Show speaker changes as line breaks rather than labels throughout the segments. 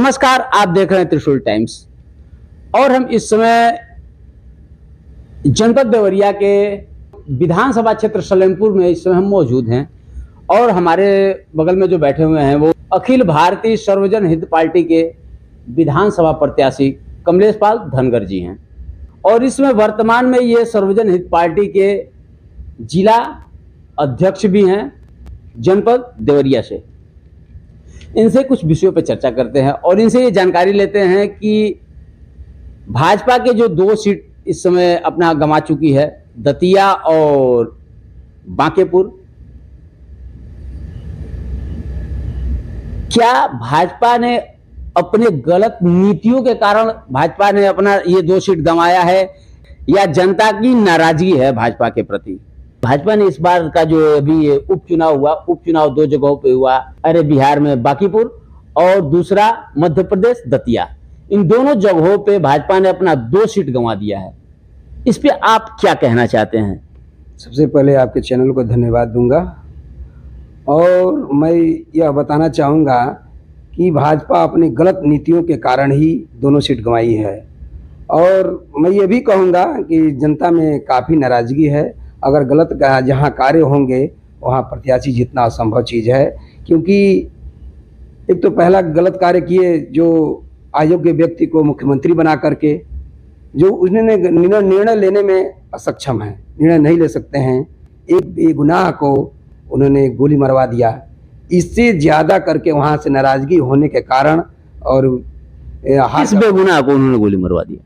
नमस्कार, आप देख रहे हैं त्रिशूल टाइम्स और हम इस समय जनपद देवरिया के विधानसभा क्षेत्र सलेमपुर में इस समय हम मौजूद हैं और हमारे बगल में जो बैठे हुए हैं वो अखिल भारतीय सर्वजन हित पार्टी के विधानसभा प्रत्याशी कमलेश पाल धनगर जी हैं और इसमें वर्तमान में ये सर्वजन हित पार्टी के जिला अध्यक्ष भी हैं जनपद देवरिया से। इनसे कुछ विषयों पर चर्चा करते हैं और इनसे ये जानकारी लेते हैं कि भाजपा के जो 2 सीट इस समय अपना गंवा चुकी है, दतिया और बांकेपुर, क्या भाजपा ने अपने गलत नीतियों के कारण भाजपा ने अपना ये 2 सीट गंवाया है या जनता की नाराजगी है भाजपा के प्रति? भाजपा ने इस बार का जो अभी ये उपचुनाव हुआ, उपचुनाव 2 जगहों पे हुआ, अरे बिहार में बांकीपुर और दूसरा मध्य प्रदेश दतिया, इन दोनों जगहों पे भाजपा ने अपना 2 सीट गंवा दिया है। इस पे आप क्या कहना चाहते हैं?
सबसे पहले आपके चैनल को धन्यवाद दूंगा और मैं यह बताना चाहूँगा कि भाजपा अपनी गलत नीतियों के कारण ही दोनों सीट गंवाई है और मैं ये भी कहूँगा कि जनता में काफ़ी नाराज़गी है। अगर गलत जहाँ कार्य होंगे वहाँ प्रत्याशी जितना असंभव चीज़ है, क्योंकि एक तो पहला गलत कार्य किए जो अयोग्य व्यक्ति को मुख्यमंत्री बना करके, जो उन्होंने निर्णय लेने में असक्षम है, निर्णय नहीं ले सकते हैं, एक बेगुनाह को उन्होंने गोली मरवा दिया। इससे ज़्यादा करके वहाँ से नाराज़गी होने के कारण और
किस बेगुनाह को उन्होंने गोली मरवा दिया?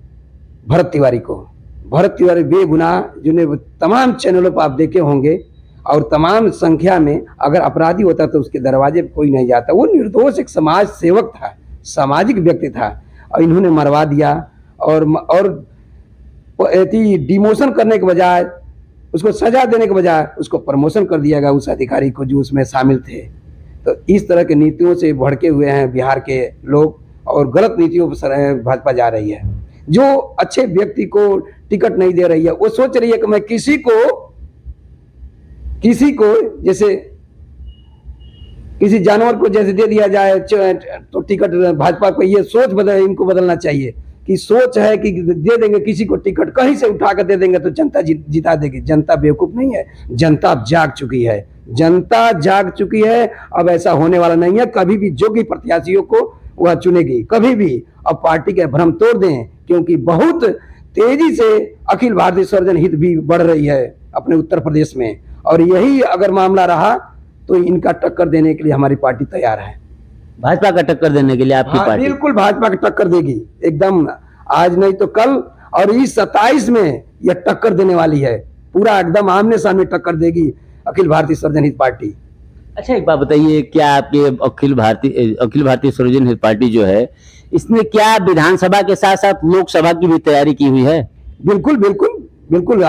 भरत तिवारी को। भरत तिवारी बेगुनाह, जिन्हें तमाम चैनलों पर आप देखे होंगे और तमाम संख्या में, अगर अपराधी होता तो उसके दरवाजे पर कोई नहीं जाता। वो निर्दोष एक समाज सेवक था, सामाजिक व्यक्ति था और इन्होंने मरवा दिया और डिमोशन करने के बजाय, उसको सजा देने के बजाय उसको प्रमोशन कर दिया गया उस अधिकारी को जो उसमें शामिल थे। तो इस तरह के नीतियों से भड़के हुए हैं बिहार के लोग और गलत नीतियों पर भाजपा जा रही है। जो अच्छे व्यक्ति को टिकट नहीं दे रही है, वो सोच रही है कि मैं किसी को जैसे किसी जानवर को जैसे दे दिया जाए तो टिकट, भाजपा को ये सोच इनको बदलना चाहिए कि सोच है कि दे देंगे किसी को टिकट, कहीं से उठा कर दे देंगे तो जनता जिता देगी। जनता बेवकूफ नहीं है, जनता अब जाग चुकी है, जनता जाग चुकी है। अब ऐसा होने वाला नहीं है, कभी भी योग्य प्रत्याशियों को वह चुनेगी, कभी भी। अब पार्टी के भ्रम तोड़ दें, क्योंकि बहुत तेजी से अखिल भारतीय सर्वजन हित भी बढ़ रही है अपने उत्तर प्रदेश में और यही अगर मामला रहा तो इनका टक्कर देने के लिए हमारी पार्टी तैयार है।
भाजपा का टक्कर देने के लिए आपकी पार्टी?
बिल्कुल भाजपा की टक्कर देगी, एकदम, आज नहीं तो कल। और इस 27 में यह टक्कर देने वाली है, पूरा एकदम आमने सामने टक्कर देगी अखिल भारतीय सर्वजन हित पार्टी।
अच्छा, एक बात बताइए, क्या आपके अखिल भारतीय सर्वजन हित पार्टी जो है, इसने क्या विधानसभा के साथ साथ लोकसभा की भी तैयारी की हुई है?
बिल्कुल बिल्कुल बिल्कुल,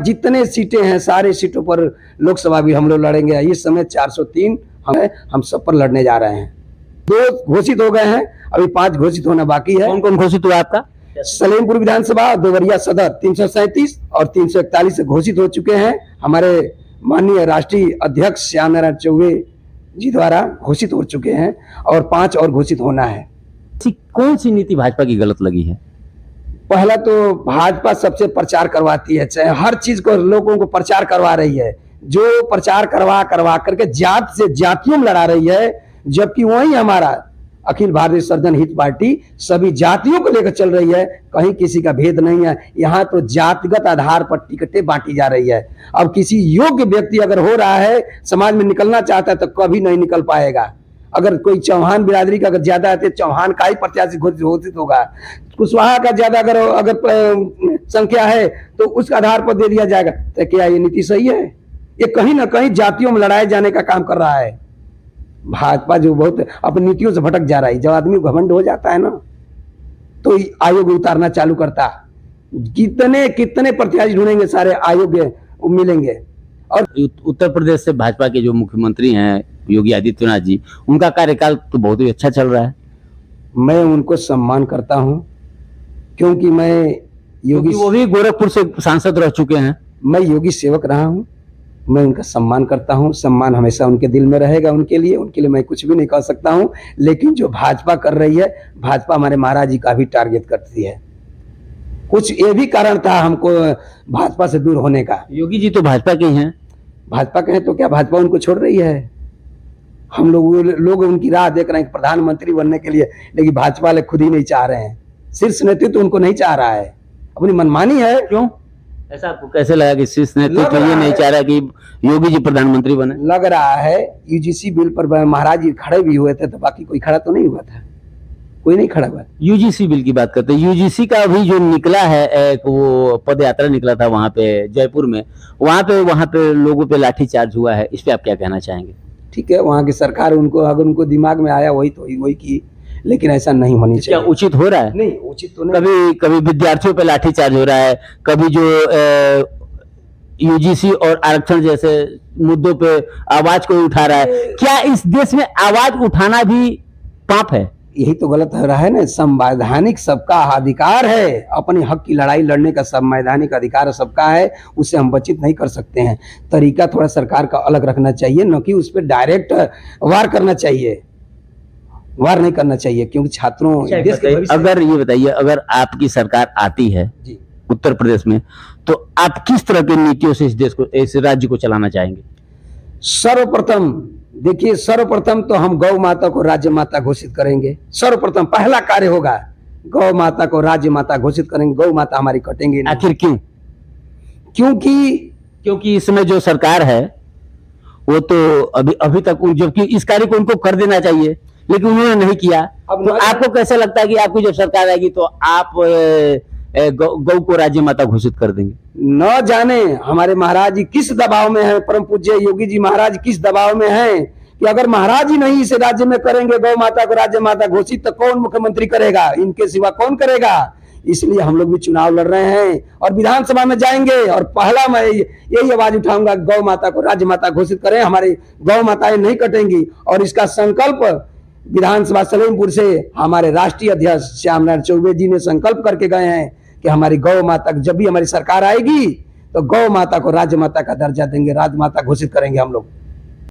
जितने सीटें हैं सारे सीटों पर लोकसभा भी हम लोग लड़ेंगे। इस समय 403 हम सब पर लड़ने जा रहे हैं। 2 घोषित हो गए हैं, अभी 5 घोषित होना बाकी है।
कौन कौन घोषित हुआ आपका?
सलेमपुर विधानसभा, देवरिया सदर 337 और 341 घोषित हो चुके हैं। हमारे माननीय राष्ट्रीय अध्यक्ष श्याम नारायण चौबे जी द्वारा घोषित हो चुके हैं और 5 और घोषित होना है।
कौन सी नीति भाजपा की गलत लगी है?
पहला तो भाजपा सबसे प्रचार करवाती है, चाहे हर चीज को लोगों को प्रचार करवा रही है, जो प्रचार करवा करके जात से जातियों में लड़ा रही है, जबकि वही हमारा अखिल भारतीय सर्वजन हित पार्टी सभी जातियों को लेकर चल रही है। कहीं किसी का भेद नहीं है, यहाँ तो जातिगत आधार पर टिकटें बांटी जा रही है। अब किसी योग्य व्यक्ति अगर हो रहा है, समाज में निकलना चाहता है तो कभी नहीं निकल पाएगा। अगर कोई चौहान बिरादरी का अगर ज्यादा है तो चौहान का ही प्रत्याशी घोषित होगा। कुशवाहा का ज्यादा अगर संख्या है तो उस आधार पर दे दिया जाएगा। तो क्या ये नीति सही है? ये कहीं ना कहीं जातियों में लड़ाए जाने का काम कर रहा है। भाजपा जो बहुत अपनी नीतियों से भटक जा रहा है। जब आदमी घमंड हो जाता है ना तो आयोग उतारना चालू करता। कितने प्रत्याशी ढूंढेंगे, सारे आयोग मिलेंगे। और
उत्तर प्रदेश से भाजपा के जो मुख्यमंत्री हैं योगी आदित्यनाथ जी, उनका कार्यकाल तो बहुत ही अच्छा चल रहा है।
मैं उनको सम्मान करता हूं, क्योंकि मैं
वो भी गोरखपुर से सांसद रह चुके हैं।
मैं योगी सेवक रहा हूं मैं उनका सम्मान करता हूं, सम्मान हमेशा उनके दिल में रहेगा। उनके लिए मैं कुछ भी नहीं कह सकता हूं। लेकिन जो भाजपा कर रही है, भाजपा हमारे महाराज जी का भी टारगेट करती है। कुछ ये भी कारण था हमको भाजपा से दूर होने का।
योगी जी तो भाजपा के हैं।
भाजपा के हैं तो क्या भाजपा उनको छोड़ रही है? हम लोग उनकी राह देख रहे हैं प्रधानमंत्री बनने के लिए, लेकिन भाजपा वाले खुद ही नहीं चाह रहे हैं। शीर्ष नेतृत्व उनको नहीं चाह रहा है, अपनी मनमानी है।
क्यों ऐसा आपको कैसे लगा कि शीर्ष नेतृत्व ये नहीं चाह रहा कि योगी जी प्रधानमंत्री बने?
लग रहा है यूजीसी बिल पर महाराज जी खड़े भी हुए थे, तो बाकी कोई खड़ा तो नहीं हुआ था, कोई नहीं खड़ा हुआ।
यूजीसी बिल की बात करते हैं। यूजीसी का अभी जो निकला है, एक वो पद यात्रा निकला था वहां पे जयपुर में, वहां पे लोगों पे लाठीचार्ज हुआ है। इस पे आप क्या कहना चाहेंगे?
ठीक है, वहाँ की सरकार उनको, अगर उनको दिमाग में आया वही की, लेकिन ऐसा नहीं होनी चाहिए।
क्या उचित हो रहा है?
नहीं, उचित तो नहीं।
कभी विद्यार्थियों पे लाठीचार्ज हो रहा है, कभी जो यूजीसी और आरक्षण जैसे मुद्दों पे आवाज कोई उठा रहा है। क्या इस देश में आवाज उठाना भी पाप है?
यही तो गलत हो रहा है ना। संवैधानिक सबका अधिकार है, अपने हक की लड़ाई लड़ने का संवैधानिक अधिकार सबका है, उससे हम वंचित नहीं कर सकते हैं। तरीका थोड़ा सरकार का अलग रखना चाहिए, न कि उस पर डायरेक्ट वार करना चाहिए। वार नहीं करना चाहिए, क्योंकि छात्रों देश के भविष्य।
अगर ये बताइए, अगर आपकी सरकार आती है
जी
उत्तर प्रदेश में, तो आप किस तरह की नीतियों से इस देश को, इस राज्य को चलाना चाहेंगे?
सर्वप्रथम देखिए, सर्वप्रथम तो हम गौ माता को राज्य माता घोषित करेंगे। सर्वप्रथम पहला कार्य होगा, गौ माता को राज्य माता घोषित करेंगे। गौ माता हमारी कटेंगे नहीं।
आखिर क्यों? क्योंकि इस समय जो सरकार है वो तो अभी तक, जबकि इस कार्य को उनको कर देना चाहिए, लेकिन उन्होंने नहीं किया। तो आपको कैसा लगता है कि आपकी जब सरकार आएगी तो आप गौ को राज्य माता घोषित कर देंगे?
न जाने हमारे महाराज जी किस दबाव में हैं, परम पूज्य योगी जी महाराज किस दबाव में हैं कि अगर महाराज ही नहीं इसे राज्य में करेंगे, गौ माता को राज्य माता घोषित, तो कौन मुख्यमंत्री करेगा? इनके सिवा कौन करेगा? इसलिए हम लोग भी चुनाव लड़ रहे हैं और विधानसभा में जाएंगे, और पहला मैं यही आवाज उठाऊंगा, गौ माता को राज्य माता घोषित करें। हमारी गौ माताएं नहीं कटेंगी। और इसका संकल्प विधानसभा सलेमपुर से हमारे राष्ट्रीय अध्यक्ष श्यामनारायण चौबे जी ने संकल्प करके गए हैं कि हमारी गौ माता, जब भी हमारी सरकार आएगी तो गौ माता को राज्य माता का दर्जा देंगे, राज्य माता घोषित करेंगे हम लोग।